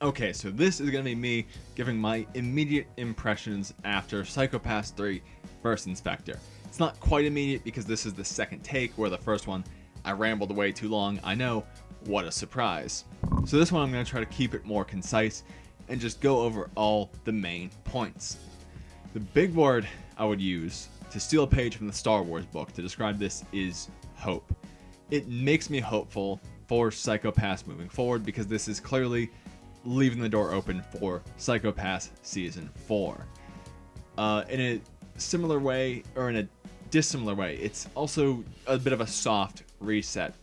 Okay, so this is going to be me giving my immediate impressions after Psycho-Pass 3 First Inspector. It's not quite immediate because this is the second take, where the first one I rambled way too long. I know, what a surprise. So this one I'm going to try to keep it more concise and just go over all the main points. The big word I would use to steal a page from the Star Wars book to describe this is hope. It makes me hopeful for Psycho-Pass moving forward because this is clearly leaving the door open for Psycho-Pass Season 4. In a similar way, or in a dissimilar way, it's also a bit of a soft reset.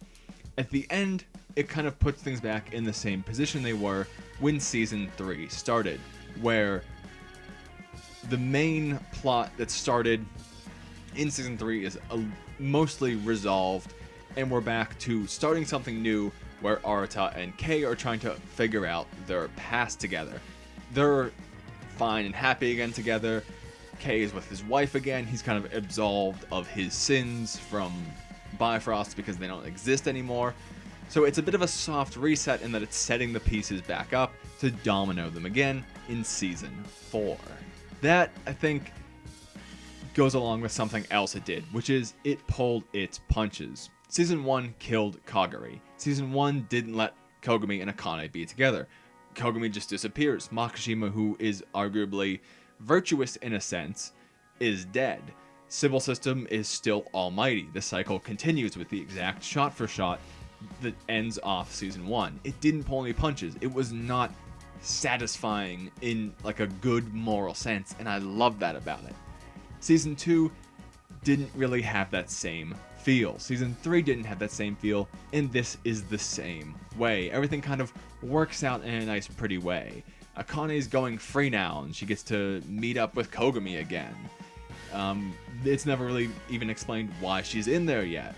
At the end, it kind of puts things back in the same position they were when Season 3 started, where the main plot that started in Season 3 is mostly resolved, and we're back to starting something new where Arata and Kei are trying to figure out their past together. They're fine and happy again together. Kei is with his wife again. He's kind of absolved of his sins from Bifrost because they don't exist anymore. So it's a bit of a soft reset in that it's setting the pieces back up to domino them again in Season 4. That, I think, goes along with something else it did, which is it pulled its punches. Season 1 killed Kagari. Season 1 didn't let Kogami and Akane be together. Kogami just disappears. Makishima, who is arguably virtuous in a sense, is dead. Sibyl System is still almighty. The cycle continues with the exact shot for shot that ends off Season 1. It didn't pull any punches. It was not satisfying in like a good moral sense, and I love that about it. Season 2 didn't really have that same feel. Season 3 didn't have that same feel, and this is the same way. Everything kind of works out in a nice, pretty way. Akane's going free now, and she gets to meet up with Kogami again. It's never really even explained why she's in there yet.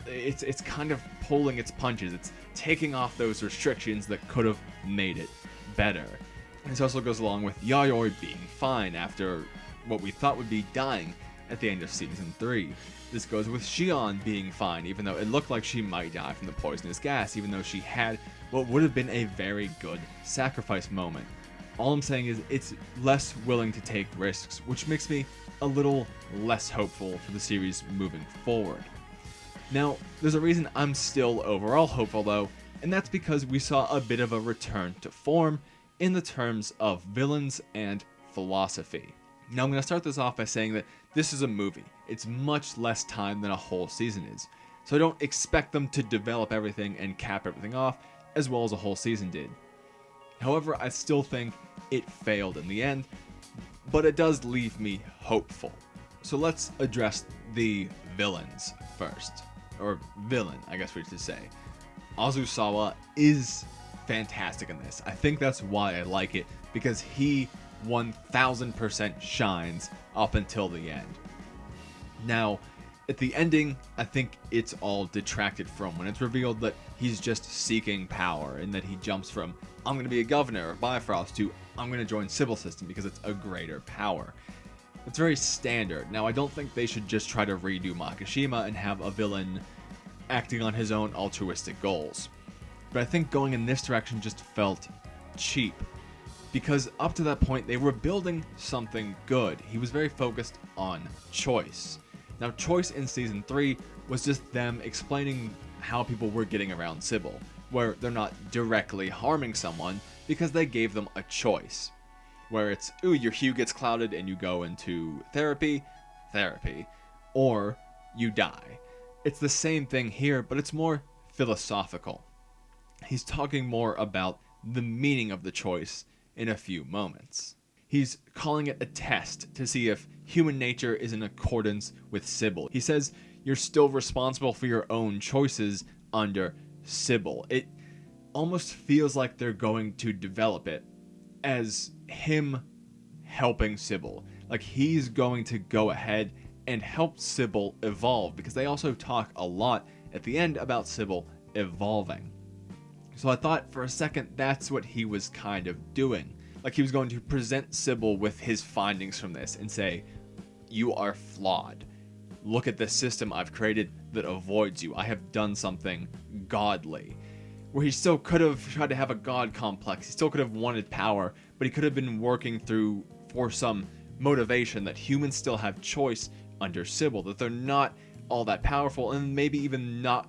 It's kind of pulling its punches. It's taking off those restrictions that could have made it better. And this also goes along with Yayoi being fine after what we thought would be dying at the end of Season 3. This goes with Shion being fine, even though it looked like she might die from the poisonous gas, even though she had what would have been a very good sacrifice moment. All I'm saying is it's less willing to take risks, which makes me a little less hopeful for the series moving forward. Now, there's a reason I'm still overall hopeful though, and that's because we saw a bit of a return to form in the terms of villains and philosophy. Now I'm going to start this off by saying that this is a movie. It's much less time than a whole season is. So I don't expect them to develop everything and cap everything off as well as a whole season did. However, I still think it failed in the end, but it does leave me hopeful. So let's address the villains first. Or villain, I guess we should say. Azusawa is fantastic in this. I think that's why I like it, because he 1000% shines up until the end. Now, at the ending, I think it's all detracted from when it's revealed that he's just seeking power and that he jumps from, I'm going to be a governor of Bifrost to, I'm going to join Sibyl System because it's a greater power. It's very standard. Now, I don't think they should just try to redo Makishima and have a villain acting on his own altruistic goals. But I think going in this direction just felt cheap. Because up to that point, they were building something good. He was very focused on choice. Now, choice in Season 3 was just them explaining how people were getting around Sibyl, where they're not directly harming someone because they gave them a choice. Where it's, ooh, your hue gets clouded and you go into therapy, or you die. It's the same thing here, but it's more philosophical. He's talking more about the meaning of the choice in a few moments. He's calling it a test to see if human nature is in accordance with Sibyl. He says you're still responsible for your own choices under Sibyl. It almost feels like they're going to develop it as him helping Sibyl. Like he's going to go ahead and help Sibyl evolve, because they also talk a lot at the end about Sibyl evolving. So I thought for a second that's what he was kind of doing. Like he was going to present Sibyl with his findings from this and say, you are flawed. Look at the system I've created that avoids you. I have done something godly. where he still could have tried to have a god complex. He still could have wanted power, but he could have been working through for some motivation that humans still have choice under Sybil, that they're not all that powerful, and maybe even not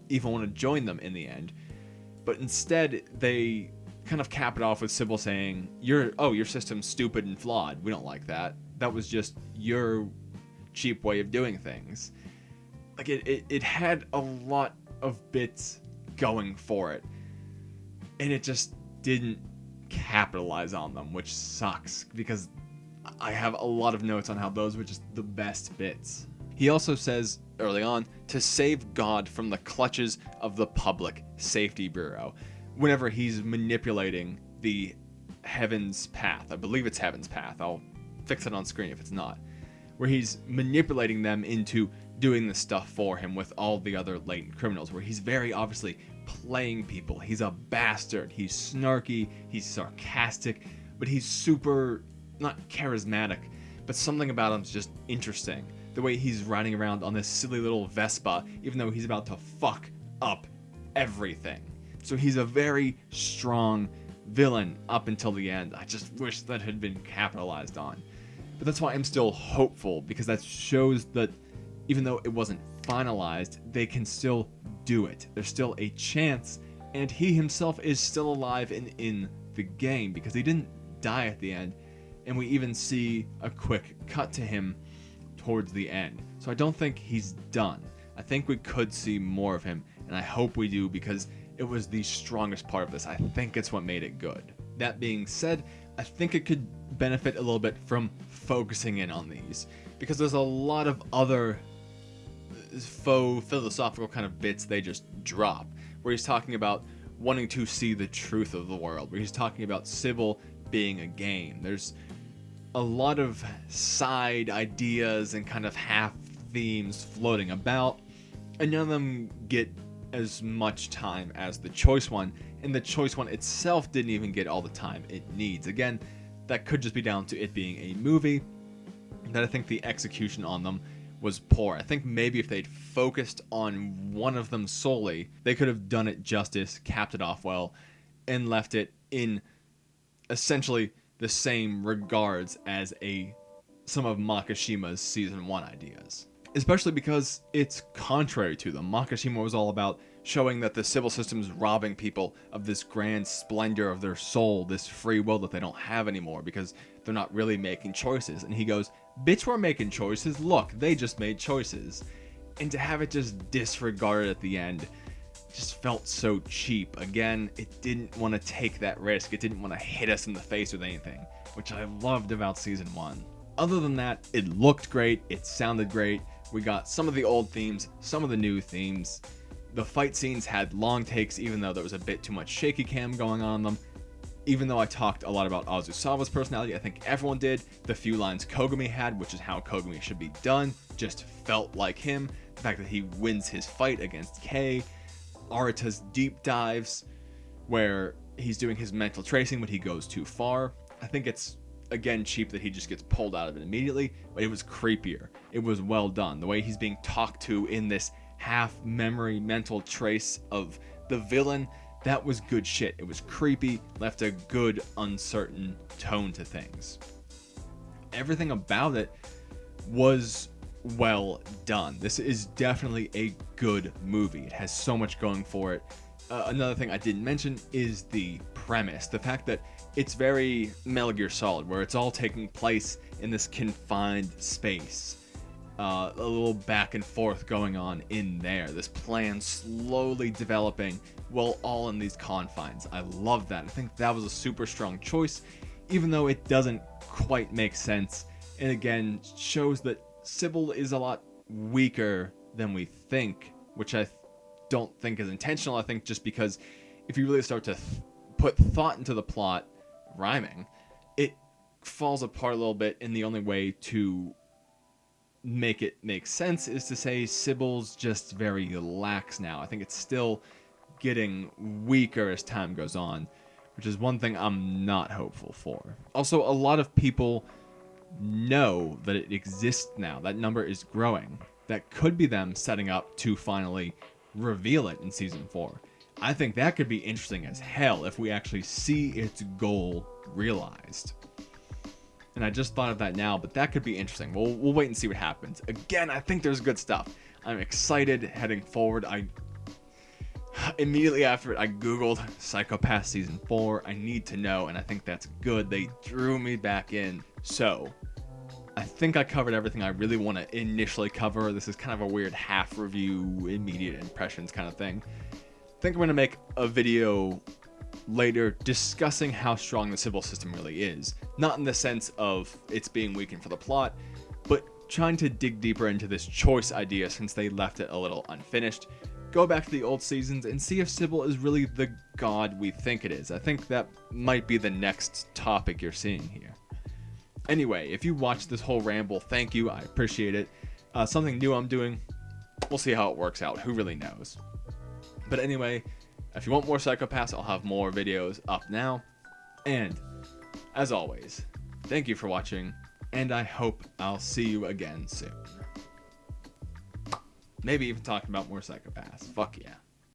even want to join them in the end. But instead, they kind of cap it off with Sybil saying, your system's stupid and flawed. We don't like that. That was just your cheap way of doing things. Like, it had a lot of bits going for it, and it just didn't capitalize on them, which sucks, because I have a lot of notes on how those were just the best bits. He also says early on to save God from the clutches of the Public Safety Bureau whenever he's manipulating the Heaven's Path. I believe it's Heaven's Path. I'll fix it on screen if it's not. Where he's manipulating them into doing the stuff for him with all the other latent criminals, where he's very obviously playing people. He's a bastard. He's snarky. He's sarcastic, but he's super, not charismatic, but something about him's just interesting. The way he's riding around on this silly little Vespa, even though he's about to fuck up everything. So he's a very strong villain up until the end. I just wish that had been capitalized on. But that's why I'm still hopeful, because that shows that even though it wasn't finalized, they can still do it. There's still a chance, and he himself is still alive and in the game, because he didn't die at the end, and we even see a quick cut to him towards the end. So I don't think he's done. I think we could see more of him, and I hope we do, because it was the strongest part of this. I think it's what made it good. That being said, I think it could benefit a little bit from focusing in on these, because there's a lot of other faux philosophical kind of bits they just drop, where he's talking about wanting to see the truth of the world, where he's talking about Sybil being a game. There's a lot of side ideas and kind of half themes floating about, and none of them get as much time as the choice one, and the choice one itself didn't even get all the time it needs. Again, that could just be down to it being a movie, that I think the execution on them was poor. I think maybe if they'd focused on one of them solely, they could have done it justice, capped it off well, and left it in essentially the same regards as some of Makishima's season 1 ideas. Especially because it's contrary to them. Makishima was all about showing that the Sybil system's robbing people of this grand splendor of their soul, this free will that they don't have anymore because they're not really making choices. And he goes, bitch, we're making choices. Look, they just made choices. And to have it just disregarded at the end just felt so cheap. Again, it didn't want to take that risk. It didn't want to hit us in the face with anything, which I loved about season 1. Other than that, it looked great. It sounded great. We got some of the old themes, some of the new themes. The fight scenes had long takes, even though there was a bit too much shaky cam going on in them. Even though I talked a lot about Azusawa's personality, I think everyone did. The few lines Kogami had, which is how Kogami should be done, just felt like him. The fact that he wins his fight against Kei. Arata's deep dives, where he's doing his mental tracing when he goes too far. I think it's, again, cheap that he just gets pulled out of it immediately, but it was creepier. It was well done. The way he's being talked to in this half-memory mental trace of the villain, that was good shit. It was creepy, left a good, uncertain tone to things. Everything about it was well done. This is definitely a good movie. It has so much going for it. Another thing I didn't mention is the premise. The fact that it's very Metal Gear Solid, where it's all taking place in this confined space. A little back and forth going on in there. This plan slowly developing while all in these confines. I love that. I think that was a super strong choice, even though it doesn't quite make sense. And again, shows that Sybil is a lot weaker than we think, which I don't think is intentional. I think just because if you really start to put thought into the plot, rhyming, it falls apart a little bit, and the only way to make it make sense is to say Sybil's just very lax now. I think it's still getting weaker as time goes on, which is one thing I'm not hopeful for. Also, a lot of people know that it exists now. That number is growing. That could be them setting up to finally reveal it in season 4. I think that could be interesting as hell if we actually see its goal realized. And I just thought of that now, but that could be interesting. We'll wait and see what happens. Again, I think there's good stuff. I'm excited heading forward. Immediately after it, I googled Psycho-Pass Season 4. I need to know, and I think that's good. They drew me back in. So, I think I covered everything I really want to initially cover. This is kind of a weird half review, immediate impressions kind of thing. I think I'm going to make a video later discussing how strong the Sybil system really is. Not in the sense of it's being weakened for the plot, but trying to dig deeper into this choice idea since they left it a little unfinished. Go back to the old seasons and see if Sybil is really the god we think it is. I think that might be the next topic you're seeing here. Anyway, if you watched this whole ramble, thank you. I appreciate it. Something new I'm doing. We'll see how it works out. Who really knows? But anyway, if you want more Psycho-Pass, I'll have more videos up now. And, as always, thank you for watching, and I hope I'll see you again soon. Maybe even talking about more Psycho-Pass. Fuck yeah.